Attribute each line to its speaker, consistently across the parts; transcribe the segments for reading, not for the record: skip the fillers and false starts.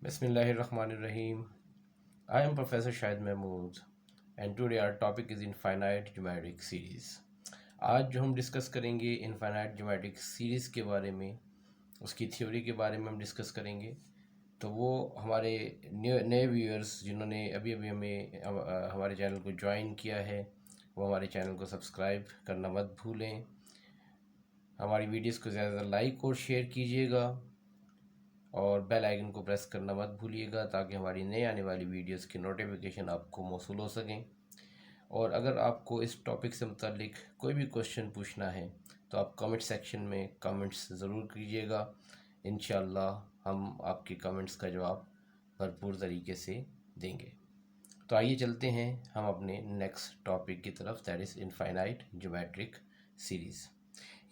Speaker 1: Bismillahirrahmanirrahim. I am Professor Shahid Mahmood and today our topic is infinite geometric series. आज जो हम discuss करेंगे infinite geometric series के बारे में, उसकी थ्योरी के बारे में हम डिस्कस करेंगे। तो वो हमारे नए व्यूअर्स जिन्होंने अभी अभी हमें हमारे चैनल को ज्वाइन किया है, वो हमारे चैनल को सब्सक्राइब करना मत भूलें। हमारी वीडियोस को ज़्यादा लाइक और शेयर कीजिएगा और बेल आइकन को प्रेस करना मत भूलिएगा ताकि हमारी नई आने वाली वीडियोस की नोटिफिकेशन आपको मौसूल हो सकें। और अगर आपको इस टॉपिक से मुतालिक कोई भी क्वेश्चन पूछना है तो आप कमेंट सेक्शन में कमेंट्स ज़रूर कीजिएगा। इंशाअल्लाह हम आपके कमेंट्स का जवाब भरपूर तरीके से देंगे। तो आइए चलते हैं हम अपने नेक्स्ट टॉपिक की तरफ, that is infinite geometric series.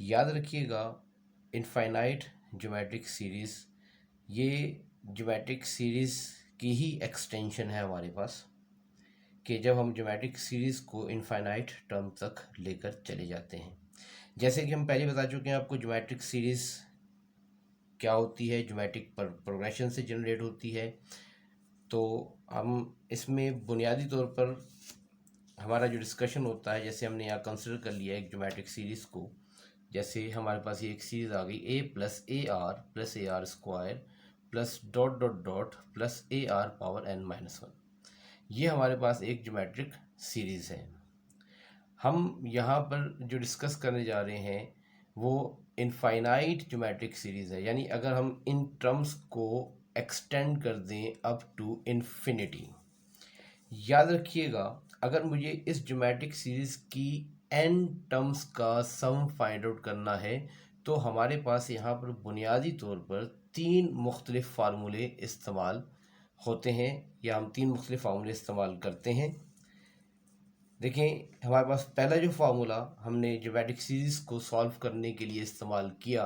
Speaker 1: याद रखिएगा, इनफाइनाइट ज्योमेट्रिक सीरीज़ ये ज्योमेट्रिक सीरीज़ की ही एक्सटेंशन है हमारे पास, कि जब हम ज्योमेट्रिक सीरीज़ को इनफाइनाइट टर्म तक लेकर चले जाते हैं। जैसे कि हम पहले बता चुके हैं आपको, ज्योमेट्रिक सीरीज़ क्या होती है, ज्योमेट्रिक प्रोग्रेशन से जनरेट होती है। तो हम इसमें बुनियादी तौर पर हमारा जो डिस्कशन होता है, जैसे हमने यहाँ कंसिडर कर लिया एक ज्योमेट्रिक सीरीज़ को, जैसे हमारे पास ये एक सीरीज़ आ गई a+ar+ar² plus dot dot dot plus ar⁻n-1। ये हमारे पास एक ज्योमेट्रिक सीरीज़ है। हम यहाँ पर जो डिस्कस करने जा रहे हैं वो इनफाइनाइट ज्योमेट्रिक सीरीज़ है, यानी अगर हम इन टर्म्स को एक्सटेंड कर दें अप टू इन्फिनिटी। याद रखिएगा, अगर मुझे इस ज्योमेट्रिक सीरीज़ की n टर्म्स का सम फाइंड आउट करना है तो हमारे पास यहाँ पर बुनियादी तौर पर तीन मुख्तलिफ फार्मूले इस्तेमाल होते हैं, या हम तीन मुख्तलिफ फार्मूले इस्तेमाल करते हैं। देखें, हमारे पास पहला जो फार्मूला हमने ज्योमेट्रिक सीरीज़ को सॉल्व करने के लिए इस्तेमाल किया,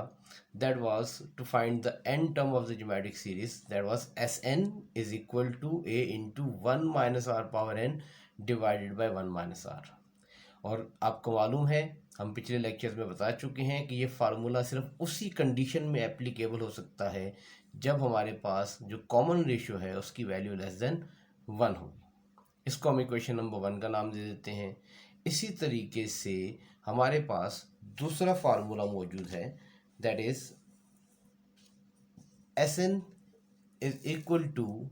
Speaker 1: that was to find the n term of the geometric series, that was Sn is equal to a into 1 - r⁻n divided by 1 - r। और आपको मालूम है, हम पिछले लेक्चर्स में बता चुके हैं कि ये फार्मूला सिर्फ उसी कंडीशन में एप्लीकेबल हो सकता है जब हमारे पास जो कॉमन रेशियो है उसकी वैल्यू <1 होगी। इसको हम इक्वेशन नंबर 1 का नाम दे देते हैं। इसी तरीके से हमारे पास दूसरा फार्मूला मौजूद है, that is Sn is equal to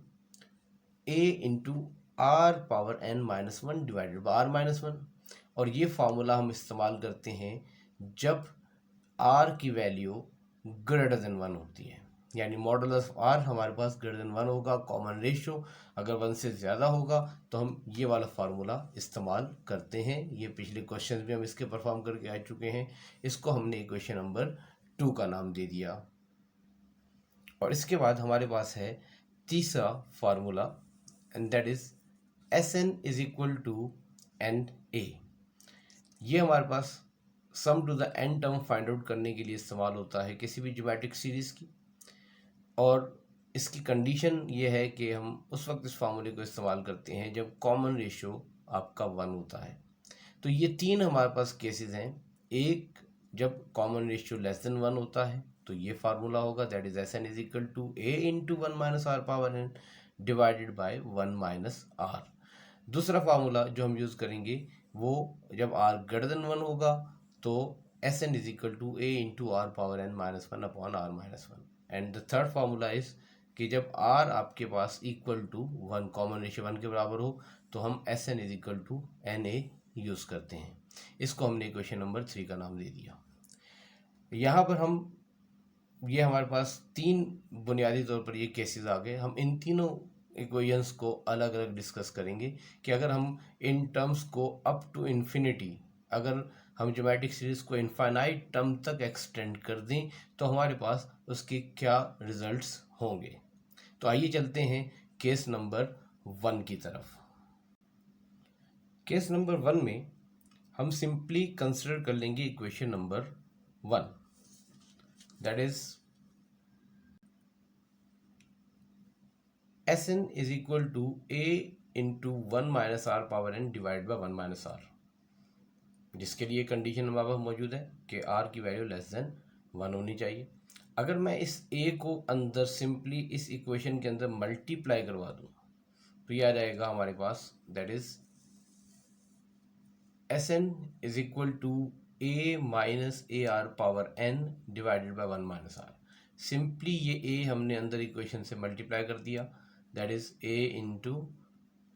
Speaker 1: a into r⁻n-1 divided by r-1। और ये फार्मूला हम इस्तेमाल करते हैं जब r की वैल्यू ग्रेटर देन 1 होती है, यानी मॉडुलस r हमारे पास ग्रेटर देन 1 होगा। कॉमन रेशियो अगर 1 से ज़्यादा होगा तो हम ये वाला फार्मूला इस्तेमाल करते हैं। ये पिछले क्वेश्चन में हम इसके परफॉर्म करके आ चुके हैं। इसको हमने इक्वेशन नंबर 2 का नाम दे दिया। और इसके बाद हमारे पास है तीसरा formula, and that is Sn is equal to Na। ये हमारे पास sum to the n term find out करने के लिए इस्तेमाल होता है किसी भी ज्योमेट्रिक सीरीज़ की। और इसकी कंडीशन ये है कि हम उस वक्त इस फार्मूले को इस्तेमाल करते हैं जब कॉमन रेशियो आपका 1 होता है। तो ये तीन हमारे पास केसेस हैं। एक, जब कॉमन रेशियो <1 होता है तो ये फार्मूला होगा, that is Sn is equal to a into 1 - r⁻n divided by 1 - r। दूसरा फार्मूला जो हम यूज़ करेंगे वो जब r ग्रेटर देन 1 होगा तो Sn is equal to a into r⁻n-1/r-1। And the third formula is कि जब r आपके पास इक्वल टू 1, कॉमन रेशियो 1 के बराबर हो, तो हम Sn is equal to Na use करते हैं। इसको हमने इक्वेशन नंबर 3 का नाम दे दिया। यहाँ पर हम ये हमारे पास तीन बुनियादी तौर पर ये केसेस आ गए। हम इन तीनों इक्वेशंस को अलग अलग डिस्कस करेंगे कि अगर हम इन टर्म्स को अप टू इन्फिनिटी, अगर हम ज्योमेट्रिक सीरीज को इनफाइनाइट टर्म तक एक्सटेंड कर दें तो हमारे पास उसके क्या रिजल्ट्स होंगे। तो आइए चलते हैं केस नंबर 1 की तरफ। केस नंबर 1 में हम सिंपली कंसिडर कर लेंगे equation number 1, that is Sn is equal to a into 1 - r⁻n divide by 1 - r, जिसके लिए कंडीशन हमारे पास मौजूद है कि r की वैल्यू <1 होनी चाहिए। अगर मैं इस ए को अंदर सिंपली इस इक्वेशन के अंदर मल्टीप्लाई करवा दूँ तो ये आ जाएगा हमारे पास, that is S N is equal to A minus A R power N divided by 1 minus R. Simply ये ए हमने अंदर इक्वेशन से मल्टीप्लाई कर दिया, that is A into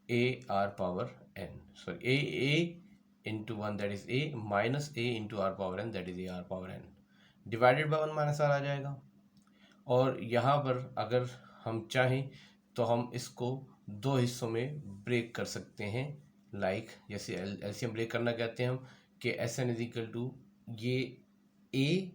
Speaker 1: A R power N, sorry A into one that is A minus A into R power N that is A R power N divided by 1 minus R आ जाएगा। और यहाँ पर अगर हम चाहें तो हम इसको दो हिस्सों में ब्रेक कर सकते हैं, जैसे एलसीएम ब्रेक करना कहते हैं हम, कि S N is equal to ये A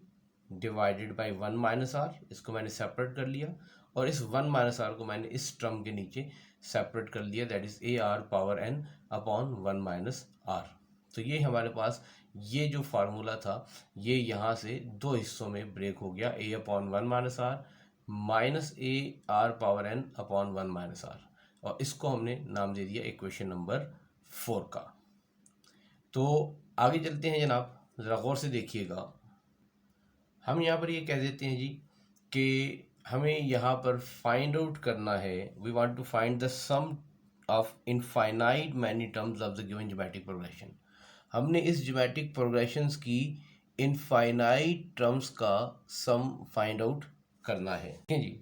Speaker 1: divided by 1 minus R, इसको मैंने सेपरेट कर लिया, और इस 1 माइनस आर को मैंने इस टर्म के नीचे सेपरेट कर लिया, that is A R power N upon 1 minus R. तो ये हमारे पास ये जो फार्मूला था ये यहाँ से दो हिस्सों में ब्रेक हो गया, A upon 1 minus R minus A R power N upon 1 minus R, और इसको हमने नाम दे दिया इक्वेशन नंबर 4 का। तो आगे चलते हैं जनाब, ज़रा गौर से देखिएगा। हम यहाँ पर ये कह देते हैं जी कि हमें यहाँ पर फाइंड आउट करना है, we want to find the sum of infinite many terms of the given geometric progression. हमने इस ज्योमेट्रिक प्रोग्रेशंस की इनफाइनाइट टर्म्स का सम फाइंड आउट करना है। ठीक है जी,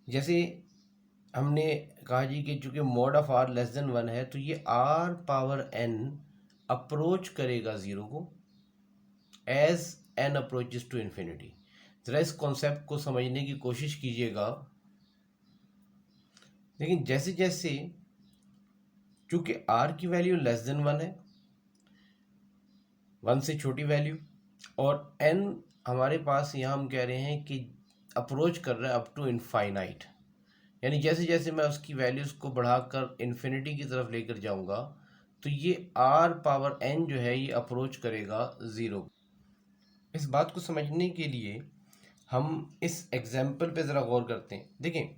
Speaker 1: जैसे हमने कहा जी कि चूंकि mod of R less than 1 है तो ये आर पावर एन अप्रोच करेगा ज़ीरो को as N approaches to infinity. ज़रा इस कॉन्सेप्ट को समझने की कोशिश कीजिएगा। लेकिन जैसे जैसे चूंकि आर की वैल्यू लेस देन 1 है, 1 से छोटी वैल्यू, और एन हमारे पास यहाँ हम कह रहे हैं कि अप्रोच कर रहा है अप टू इनफाइनाइट, यानी जैसे जैसे मैं उसकी वैल्यूज़ को बढ़ाकर इन्फिनिटी की तरफ लेकर जाऊंगा तो ये आर पावर एन जो है ये अप्रोच करेगा ज़ीरो। इस बात को समझने के लिए हम इस एग्जाम्पल पे ज़रा गौर करते हैं। देखें,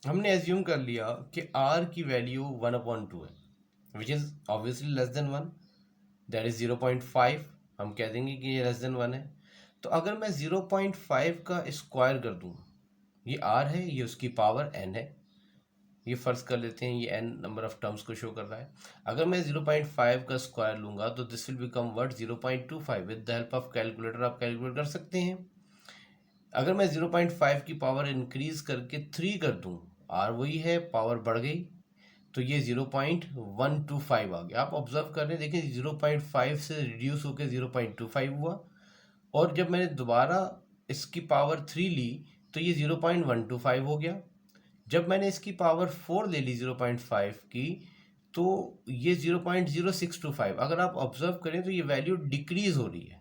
Speaker 1: हमने एज्यूम कर लिया कि आर की वैल्यू 1/2 है, which is obviously less than 1, that is 0.5। हम कह देंगे कि ये लेस देन 1 है। तो अगर मैं 0.5 का स्क्वायर कर दूँ, ये आर है, ये उसकी पावर एन है, ये फ़र्ज़ कर लेते हैं ये एन नंबर ऑफ टर्म्स को शो कर रहा है। अगर मैं 0.5 का स्क्वायर लूँगा तो this will become what 0.25। With the help of calculator आप कैलकुलेट कर सकते हैं। अगर मैं 0.5 की पावर इंक्रीज़ करके 3 कर दूँ, आर वही है, पावर बढ़ गई, तो ये 0.125 आ गया। आप ऑब्जर्व कर रहे हैं, देखिए 0.5 से रिड्यूस होकर 0.25 हुआ, और जब मैंने दोबारा इसकी पावर 3 ली तो ये 0.125 हो गया। जब मैंने इसकी पावर 4 ले ली 0.5 की तो ये 0.0625। अगर आप ऑब्जर्व करें तो ये वैल्यू डिक्रीज हो रही है।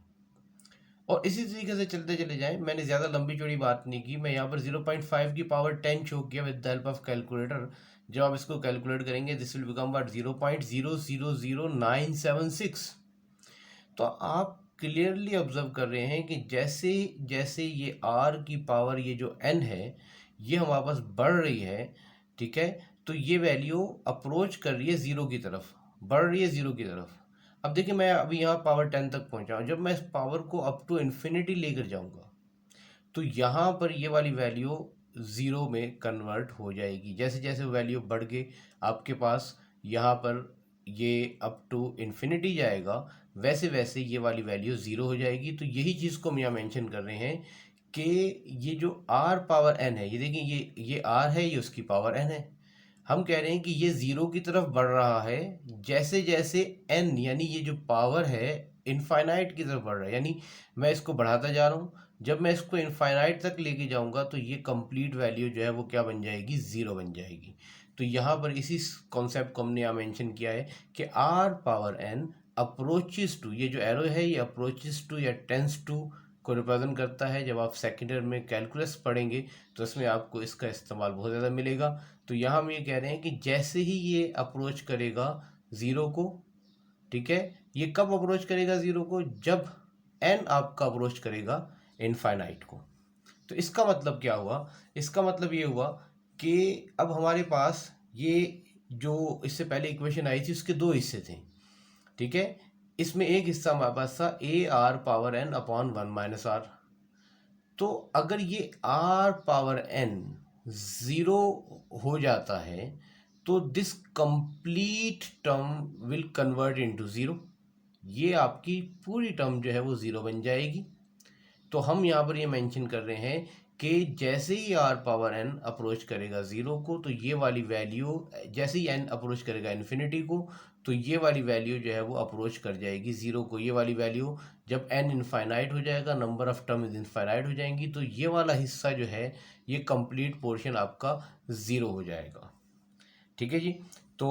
Speaker 1: और इसी तरीके से चलते चले जाएं, मैंने ज़्यादा लंबी चौड़ी बात नहीं की, मैं यहाँ पर 0.5 की पावर 10 शो किया with the help of calculator. जब आप इसको कैलकुलेट करेंगे दिस विल बिकम व्हाट 0.000976। तो आप क्लियरली ऑब्जर्व कर रहे हैं कि जैसे जैसे ये आर की पावर, ये जो एन है, ये हमारे पास बढ़ रही है, ठीक है, तो ये वैल्यू अप्रोच कर रही है ज़ीरो की तरफ, बढ़ रही है ज़ीरो की तरफ। अब देखिए, मैं अभी यहाँ पावर 10 तक पहुँचा हूँ, जब मैं इस पावर को अप टू इन्फिनिटी लेकर जाऊँगा तो यहाँ पर ये वाली वैल्यू ज़ीरो में कन्वर्ट हो जाएगी। जैसे जैसे वैल्यू बढ़ गई आपके पास, यहाँ पर ये अप टू इन्फिनिटी जाएगा, वैसे वैसे ये वाली वैल्यू ज़ीरो हो जाएगी। तो यही चीज़ को हम यहाँ मेंशन कर रहे हैं कि ये जो आर पावर एन है, ये देखिए ये आर है, ये उसकी पावर एन है। हम कह रहे हैं कि ये ज़ीरो की तरफ बढ़ रहा है जैसे जैसे एन, यानी ये जो पावर है इनफाइनाइट की तरफ बढ़ रहा है, यानी मैं इसको बढ़ाता जा रहा हूँ। जब मैं इसको इनफाइनाइट तक लेके जाऊँगा तो ये कंप्लीट वैल्यू जो है वो क्या बन जाएगी, ज़ीरो बन जाएगी। तो यहाँ पर इसी कॉन्सेप्ट को हमने यहाँ मेंशन किया है कि R power N approaches to, ये जो एरो है ये अप्रोचेस टू या टेंस टू को रिप्रेजेंट करता है। जब आप सेकेंड ईयर में कैलकुलस पढ़ेंगे तो इसमें आपको इसका इस्तेमाल बहुत ज़्यादा मिलेगा। तो यहाँ हम ये कह रहे हैं कि जैसे ही ये अप्रोच करेगा ज़ीरो को, ठीक है, ये कब अप्रोच करेगा ज़ीरो को, जब एन आपका अप्रोच करेगा इनफाइनाइट को। तो इसका मतलब क्या हुआ, इसका मतलब ये हुआ कि अब हमारे पास ये जो इससे पहले इक्वेशन आई थी उसके दो हिस्से थे, ठीक है। इसमें एक हिस्सा हमारे पास था A R power N upon 1 minus R. तो अगर ये r पावर n ज़ीरो हो जाता है तो this complete term will convert into zero, ये आपकी पूरी टर्म जो है वो ज़ीरो बन जाएगी। तो हम यहाँ पर ये मेंशन कर रहे हैं कि जैसे ही r पावर n अप्रोच करेगा ज़ीरो को, तो ये वाली वैल्यू, जैसे ही n अप्रोच करेगा इन्फिनिटी को, तो ये वाली वैल्यू जो है वो अप्रोच कर जाएगी ज़ीरो को। ये वाली वैल्यू जब n इनफाइनाइट हो जाएगा, number of term is infinite हो जाएंगी, तो ये वाला हिस्सा जो है ये कंप्लीट पोर्शन आपका ज़ीरो हो जाएगा। ठीक है जी। तो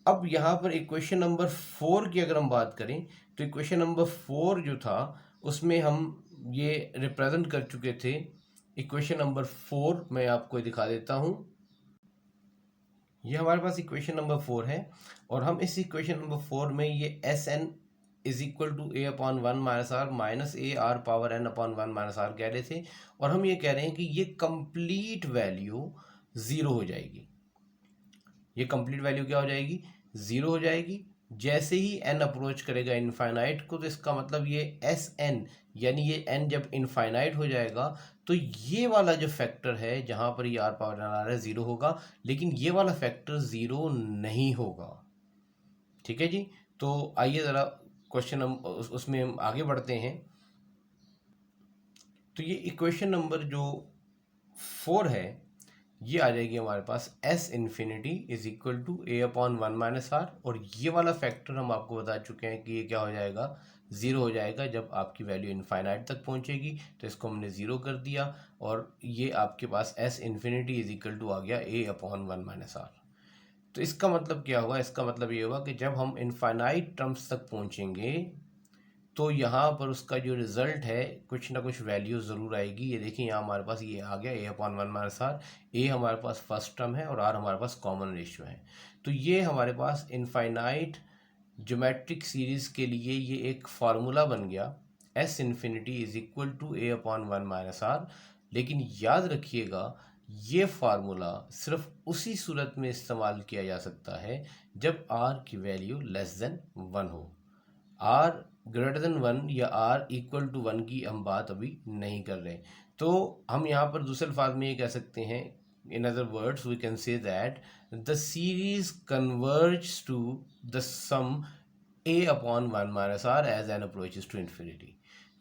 Speaker 1: अब यहाँ पर इक्वेशन नंबर 4 की अगर हम बात करें, तो इक्वेशन नंबर 4 जो था उसमें हम ये रिप्रेजेंट कर चुके थे। इक्वेशन नंबर 4 मैं आपको दिखा देता हूँ। ये हमारे पास इक्वेशन नंबर 4 है और हम इस इक्वेशन नंबर 4 में ये S N is equal to A upon one minus R minus A R power N upon one minus R कह रहे थे, और हम ये कह रहे हैं कि ये कंप्लीट वैल्यू ज़ीरो हो जाएगी। ये कंप्लीट वैल्यू क्या हो जाएगी? ज़ीरो हो जाएगी जैसे ही n अप्रोच करेगा इनफाइनाइट को। तो इसका मतलब ये एस एन, यानी ये n जब इनफाइनाइट हो जाएगा तो ये वाला जो फैक्टर है जहाँ पर ये r पावर n आ रहा है ज़ीरो होगा, लेकिन ये वाला फैक्टर ज़ीरो नहीं होगा। ठीक है जी। तो आइए ज़रा क्वेश्चन हम उसमें हम आगे बढ़ते हैं। तो ये इक्वेशन नंबर जो 4 है ये आ जाएगी हमारे पास S infinity is equal to A upon one minus R, और ये वाला फैक्टर हम आपको बता चुके हैं कि ये क्या हो जाएगा? ज़ीरो हो जाएगा जब आपकी वैल्यू इनफाइनाइट तक पहुंचेगी। तो इसको हमने ज़ीरो कर दिया और ये आपके पास S infinity is equal to आ गया A upon one minus R. तो इसका मतलब क्या हुआ? इसका मतलब ये होगा कि जब हम इनफाइनाइट टर्म्स तक पहुंचेंगे तो यहाँ पर उसका जो रिजल्ट है कुछ ना कुछ वैल्यू ज़रूर आएगी। ये देखिए यहाँ हमारे पास ये आ गया A upon one minus are. ए हमारे पास फर्स्ट टर्म है और आर हमारे पास कॉमन रेशियो है। तो ये हमारे पास इनफाइनाइट ज्योमेट्रिक सीरीज़ के लिए ये एक फार्मूला बन गया, S infinity is equal to A upon one minus R. लेकिन याद रखिएगा ये फार्मूला सिर्फ उसी सूरत में इस्तेमाल किया जा सकता है जब आर की वैल्यू लेस देन वन हो। आर ग्रेटर देन वन या आर इक्वल टू वन की हम बात अभी नहीं कर रहे। तो हम यहाँ पर दूसरे अल्फाज में ये कह सकते हैं, in other words we can say that the series converge to the sum A upon one minus R as N approaches to infinity.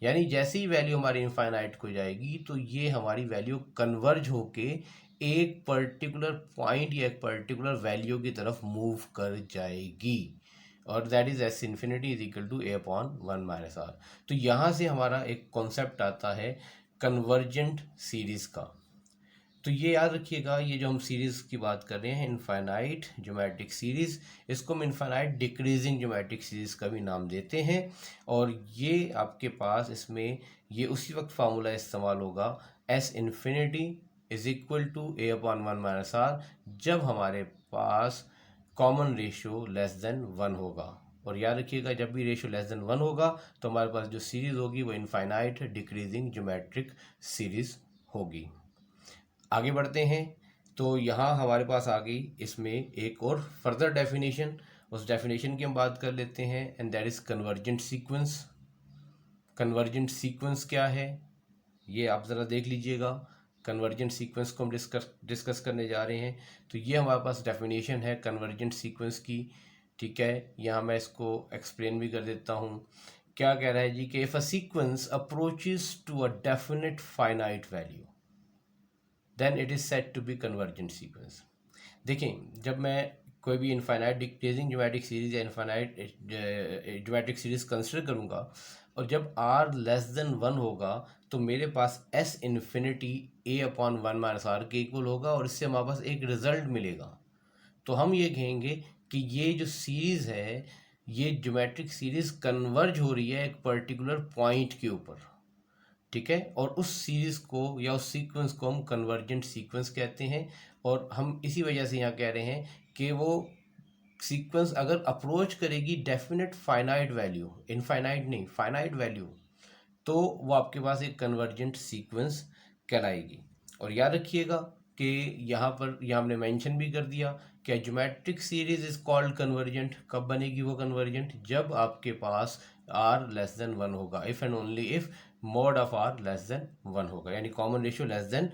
Speaker 1: यानी जैसे ही वैल्यू हमारी इनफाइनाइट को जाएगी तो ये हमारी वैल्यू कन्वर्ज होके एक पर्टिकुलर पॉइंट या एक पर्टिकुलर वैल्यू की तरफ मूव कर जाएगी, और that is S infinity is equal to A upon one minus R. तो यहाँ से हमारा एक कॉन्सेप्ट आता है कन्वर्जेंट सीरीज़ का। तो ये याद रखिएगा, ये जो हम सीरीज़ की बात कर रहे हैं इनफाइनाइट ज्योमेट्रिक सीरीज़, इसको हम इनफाइनाइट डिक्रीजिंग ज्योमेट्रिक सीरीज़ का भी नाम देते हैं। और ये आपके पास इसमें ये उसी वक्त फार्मूला इस्तेमाल होगा S infinity is equal to A upon one minus R जब हमारे पास common ratio less than one होगा। और याद रखिएगा जब भी रेशियो लेस देन वन होगा तो हमारे पास जो सीरीज़ होगी वो इनफाइनाइट डिक्रीजिंग ज्योमेट्रिक सीरीज़ होगी। आगे बढ़ते हैं। तो यहाँ हमारे पास आ गई इसमें एक और फर्दर डेफिनेशन, उस डेफिनेशन की हम बात कर लेते हैं, and that is convergent sequence. Convergent sequence क्या है ये आप ज़रा देख लीजिएगा। कन्वर्जेंट सीक्वेंस को हम डिस्कस करने जा रहे हैं। तो ये हमारे पास डेफिनेशन है कन्वर्जेंट सीक्वेंस की। ठीक है, यहाँ मैं इसको एक्सप्लेन भी कर देता हूँ। क्या कह रहा है जी कि if a sequence approaches to a definite finite value then it is said to be convergent sequence. देखें, जब मैं कोई भी इनफाइनाइट डिक्रीजिंग ज्योमेट्रिक सीरीज या इनफाइनाइट ज्योमेट्रिक सीरीज कंसिडर करूँगा और जब r लेस देन वन होगा तो मेरे पास s infinity a upon one minus R के इक्वल होगा, और इससे हमारे पास एक रिजल्ट मिलेगा। तो हम ये कहेंगे कि ये जो सीरीज़ है ये ज्योमेट्रिक सीरीज़ कन्वर्ज हो रही है एक पर्टिकुलर पॉइंट के ऊपर। ठीक है, और उस सीरीज़ को या उस सीक्वेंस को हम कन्वर्जेंट सीक्वेंस कहते हैं। और हम इसी वजह से यहाँ कह रहे हैं कि वो सीक्वेंस अगर अप्रोच करेगी डेफिनेट फाइनाइट वैल्यू, इनफाइनाइट नहीं फाइनाइट वैल्यू, तो वो आपके पास एक कन्वर्जेंट सीक्वेंस कहलाएगी। और याद रखिएगा कि यहाँ हमने मेंशन भी कर दिया कि geometric series is called convergent. कब बनेगी वो कन्वर्जेंट? जब आपके पास r लेस देन वन होगा, if and only if mod of R less than 1 होगा, यानी कॉमन रेशियो लेस देन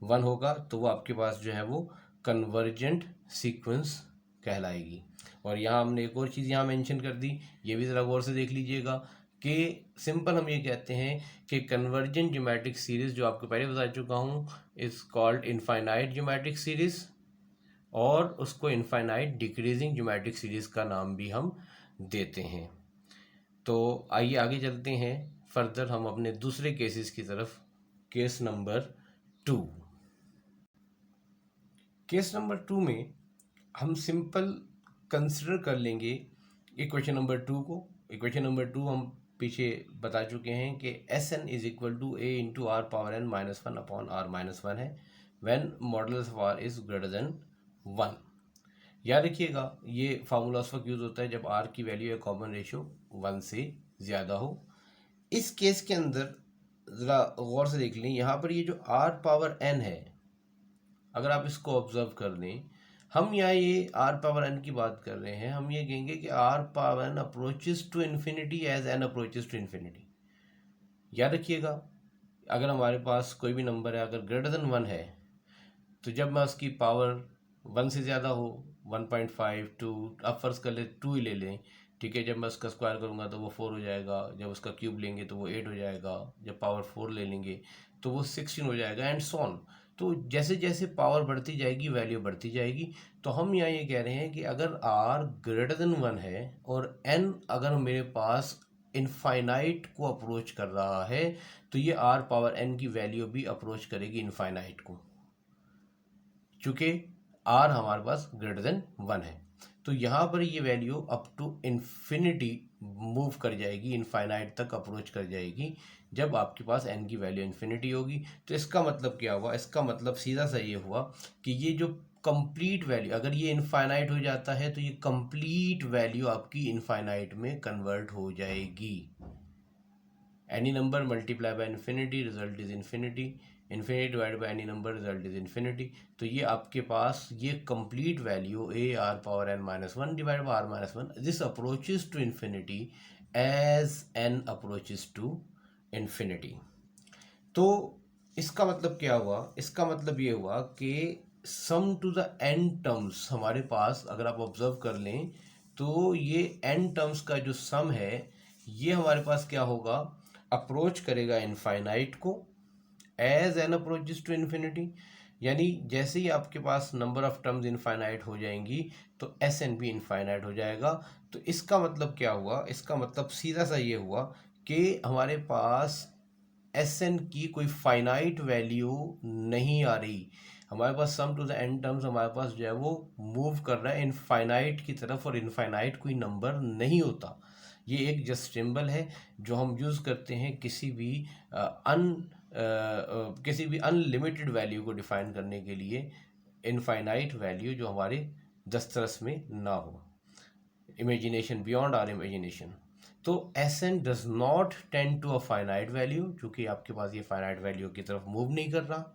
Speaker 1: 1 होगा, तो वो आपके पास जो है वो कन्वर्जेंट सीक्वेंस कहलाएगी। और यहाँ हमने एक और चीज़ यहाँ मेंशन कर दी, ये भी ज़रा गौर से देख लीजिएगा कि सिंपल हम ये कहते हैं कि कन्वर्जेंट ज्योमेट्रिक सीरीज, जो आपको पहले बता चुका हूँ, is called infinite geometric series, और उसको इनफाइनाइट डिक्रीजिंग ज्योमेट्रिक सीरीज का नाम भी हम देते हैं। तो आइए आगे चलते हैं फर्दर हम अपने दूसरे केसेस की तरफ। Case number 2। केस नंबर 2 में हम सिंपल कंसिडर कर लेंगे इक्वेशन नंबर 2 को। इक्वेशन नंबर 2 हम पीछे बता चुके हैं कि S N is equal to A into R power N minus one upon R minus one है when modulus of R is greater than 1। याद रखिएगा ये फार्मूला उस वक्त यूज होता है जब आर की वैल्यू या कॉमन रेशियो 1 से ज़्यादा हो। इस केस के अंदर ज़रा गौर से देख लें, यहाँ पर ये जो आर पावर एन है, अगर आप इसको ऑब्जर्व कर लें, हम यहाँ ये आर पावर एन की बात कर रहे हैं, हम ये कहेंगे कि R power N approaches to infinity as N approaches to infinity. याद रखिएगा अगर हमारे पास कोई भी नंबर है अगर ग्रेटर देन 1 है, तो जब मैं उसकी पावर 1 से ज़्यादा हो, 1.5 2, अब फर्ज कर ले 2 ही ले लें, ठीक है, जब मैं उसका स्क्वायर करूँगा तो वो 4 हो जाएगा, जब उसका क्यूब लेंगे तो वो 8 हो जाएगा, जब पावर 4 ले लेंगे तो वो 16 हो जाएगा, एंड सो ऑन। तो जैसे जैसे पावर बढ़ती जाएगी वैल्यू बढ़ती जाएगी। तो हम यहाँ ये कह रहे हैं कि अगर r ग्रेटर देन 1 है और n अगर मेरे पास इनफाइनाइट को अप्रोच कर रहा है, तो ये r पावर n की वैल्यू भी अप्रोच करेगी इनफाइनाइट को, चूँकि r हमारे पास ग्रेटर देन 1 है। तो यहाँ पर ये value up to infinity move कर जाएगी, इनफाइनाइट तक अप्रोच कर जाएगी जब आपके पास n की वैल्यू इन्फिनिटी होगी। तो इसका मतलब क्या हुआ? इसका मतलब सीधा सा ये हुआ कि ये जो कंप्लीट वैल्यू, अगर ये इनफाइनाइट हो जाता है तो ये कंप्लीट वैल्यू आपकी इनफाइनाइट में कन्वर्ट हो जाएगी। Any number multiply by infinity result is infinity, infinity divide by any number result is infinity. तो ये आपके पास ये complete value A R power N minus one divide by R minus one, this approaches to infinity as N approaches to infinity. तो इसका मतलब क्या हुआ? इसका मतलब ये हुआ कि सम टू द एन टर्म्स हमारे पास अगर आप ऑब्जर्व कर लें तो ये एन टर्म्स का जो सम है ये हमारे पास क्या होगा? अप्रोच करेगा इनफाइनाइट को as N approaches to infinity. यानी जैसे ही आपके पास नंबर ऑफ टर्म्स इनफाइनाइट हो जाएंगी तो एस एन भी इनफाइनाइट हो जाएगा। तो इसका मतलब क्या हुआ? इसका मतलब सीधा सा ये हुआ कि हमारे पास एस एन की कोई फाइनाइट वैल्यू नहीं आ रही। हमारे पास sum to the N terms हमारे पास जो है वो मूव कर रहा है इनफाइनाइट की तरफ, और इनफाइनाइट कोई नंबर नहीं होता। ये एक जस्ट सिंबल है जो हम यूज़ करते हैं किसी भी अनलिमिटेड वैल्यू को डिफाइन करने के लिए, इनफाइनाइट वैल्यू जो हमारे दस्तरस में ना हो, इमेजिनेशन, बियॉन्ड आर इमेजिनेशन। तो S N does not tend to a finite value, क्योंकि आपके पास ये फाइनाइट वैल्यू की तरफ मूव नहीं कर रहा।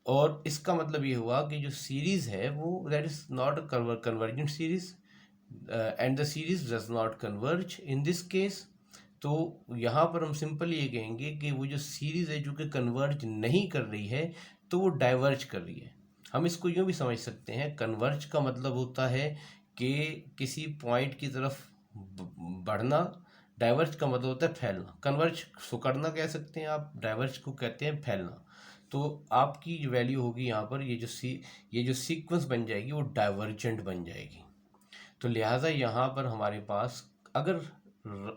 Speaker 1: और इसका मतलब ये हुआ कि जो सीरीज है वो that is not a convergent series and the series does not converge in this case. तो यहाँ पर हम सिंपल ये कहेंगे कि वो जो सीरीज है जो कि कन्वर्ज नहीं कर रही है तो वो डाइवर्ज कर रही है। हम इसको यूँ भी समझ सकते हैं, कन्वर्ज का मतलब होता है कि किसी पॉइंट की तरफ बढ़ना, डाइवर्ज का मतलब होता है फैलना। कन्वर्ज सुकड़ना कह सकते हैं आप, डाइवर्ज को कहते हैं फैलना। तो आपकी जो वैल्यू होगी यहाँ पर ये जो सीक्वेंस बन जाएगी वो डाइवर्जेंट बन जाएगी। तो लिहाजा यहाँ पर हमारे पास अगर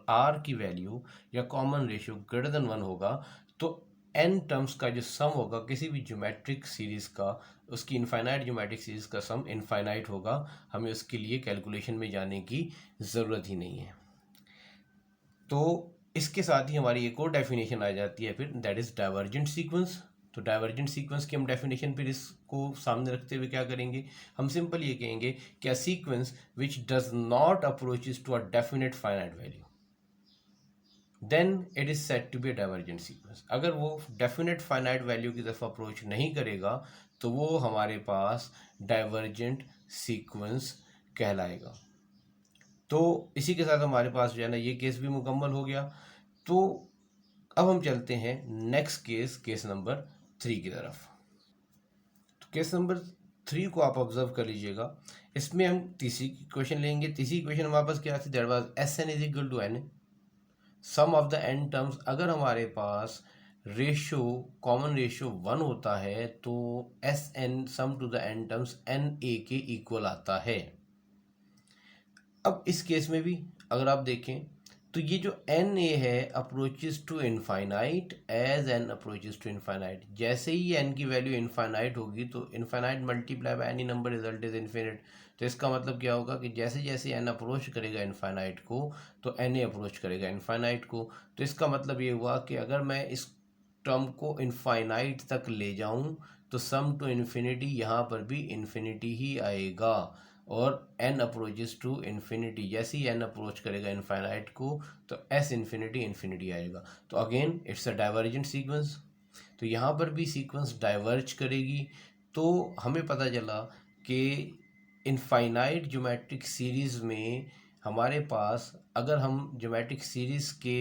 Speaker 1: आर की वैल्यू या कॉमन रेशियो ग्रेटर देन 1 होगा तो एन टर्म्स का जो सम होगा किसी भी ज्योमेट्रिक सीरीज का, उसकी इनफाइनाइट ज्योमेट्रिक सीरीज का सम इनफाइनाइट होगा। हमें उसके लिए कैलकुलेशन में जाने की ज़रूरत ही नहीं है। तो इसके साथ ही हमारी एक और डेफिनेशन आ जाती है फिर, दैट इज डाइवर्जेंट सीक्वेंस। तो डाइवर्जेंट सीक्वेंस की हम डेफिनेशन फिर इसको सामने रखते हुए क्या करेंगे? हम सिंपल ये कहेंगे कि a sequence which does not approaches to a definite finite value then it is said to be a divergent sequence. अगर वो डेफिनेट फाइनाइट वैल्यू की तरफ अप्रोच नहीं करेगा तो वो हमारे पास डाइवर्जेंट सीक्वेंस कहलाएगा। तो इसी के साथ हमारे पास जो है ना ये केस भी मुकम्मल हो गया। तो अब हम चलते हैं नेक्स्ट केस नंबर 3 की तरफ। तो केस नंबर 3 को आप ऑब्जर्व कर लीजिएगा। इसमें हम तीसरी क्वेश्चन लेंगे। तीसरी क्वेश्चन हमारे पास क्या थी, that was S N is equal to N sum of the N terms. अगर हमारे पास रेशो कॉमन रेशो 1 होता है तो S N sum to the N terms N A के इक्वल आता है। अब इस केस में भी अगर आप देखें तो ये जो एन ए है approaches to infinite as N approaches to infinite. जैसे ही एन की वैल्यू इनफाइनाइट होगी तो infinite multiply by any number result is infinite. तो इसका मतलब क्या होगा कि जैसे जैसे एन अप्रोच करेगा इनफाइनाइट को तो एन ए अप्रोच करेगा इनफाइनाइट को। तो इसका मतलब ये हुआ कि अगर मैं इस टर्म को इनफाइनाइट तक ले जाऊं तो सम टू इन्फिनिटी यहाँ पर भी इन्फिनिटी ही आएगा। और एन अप्रोचेस टू इन्फिनिटी, जैसे ही एन अप्रोच करेगा इनफाइनाइट को तो एस इन्फिनिटी इन्फिनिटी आएगा। तो again it's a divergent sequence. तो यहाँ पर भी सीक्वेंस डाइवर्ज करेगी। तो हमें पता चला कि इनफाइनाइट ज्योमेट्रिक सीरीज़ में हमारे पास, अगर हम ज्योमेट्रिक सीरीज़ के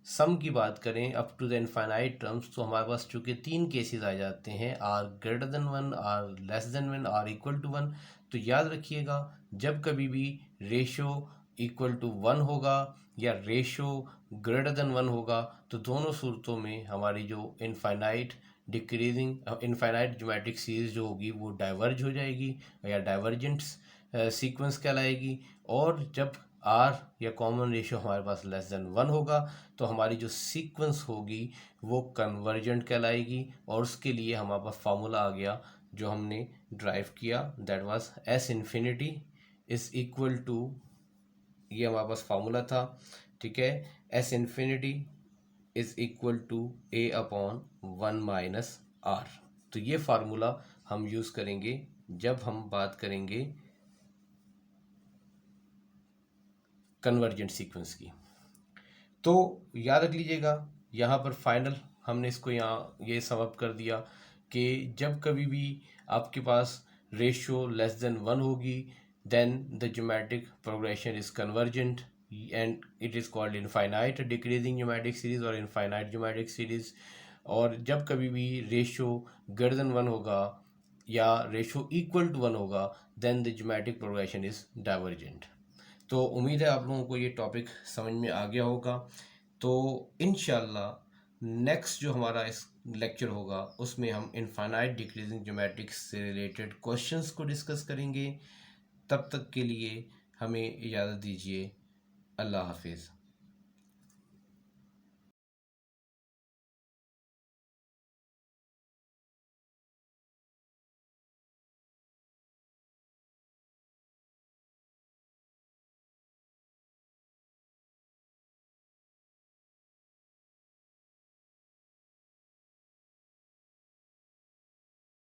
Speaker 1: सम की बात करें up to the infinite terms, तो हमारे पास चूँकि 3 केसेस आ जाते हैं, R greater than 1, R less than 1, R equal to 1। तो याद रखिएगा, जब कभी भी रेशो इक्वल टू 1 होगा या रेशो ग्रेटर देन 1 होगा तो दोनों सूरतों में हमारी जो infinite decreasing infinite geometric series जो होगी वो डाइवर्ज हो जाएगी या डाइवर्जेंट सीक्वेंस कहलाएगी। और जब आर या कॉमन रेशियो हमारे पास लेस देन 1 होगा तो हमारी जो सीक्वेंस होगी वो कन्वर्जेंट कहलाएगी। और उसके लिए हमारे पास फार्मूला आ गया जो हमने ड्राइव किया, that was S infinity is equal to, ये हमारे पास फार्मूला था, ठीक है, S infinity is equal to A upon 1 minus R. तो ये फार्मूला हम यूज़ करेंगे जब हम बात करेंगे कन्वर्जेंट सीक्वेंस की। तो याद रख लीजिएगा, यहाँ पर फाइनल हमने इसको यहाँ ये सम अप कर दिया कि जब कभी भी आपके पास रेशियो लेस देन 1 होगी then the geometric progression is convergent and it is called infinite decreasing geometric series और इनफाइनाइट ज्योमेट्रिक सीरीज। और जब कभी भी रेशियो ग्रेटर देन 1 होगा या रेशियो इक्वल टू 1 होगा then the geometric progression is divergent. तो उम्मीद है आप लोगों को ये टॉपिक समझ में आ गया होगा। तो इंशाल्लाह नेक्स्ट जो हमारा इस लेक्चर होगा उसमें हम इनफाइनाइट डिक्रीजिंग ज्योमेट्रिक्स से रिलेटेड क्वेश्चंस को डिस्कस करेंगे। तब तक के लिए हमें इजाज़त दीजिए। अल्लाह हाफिज़।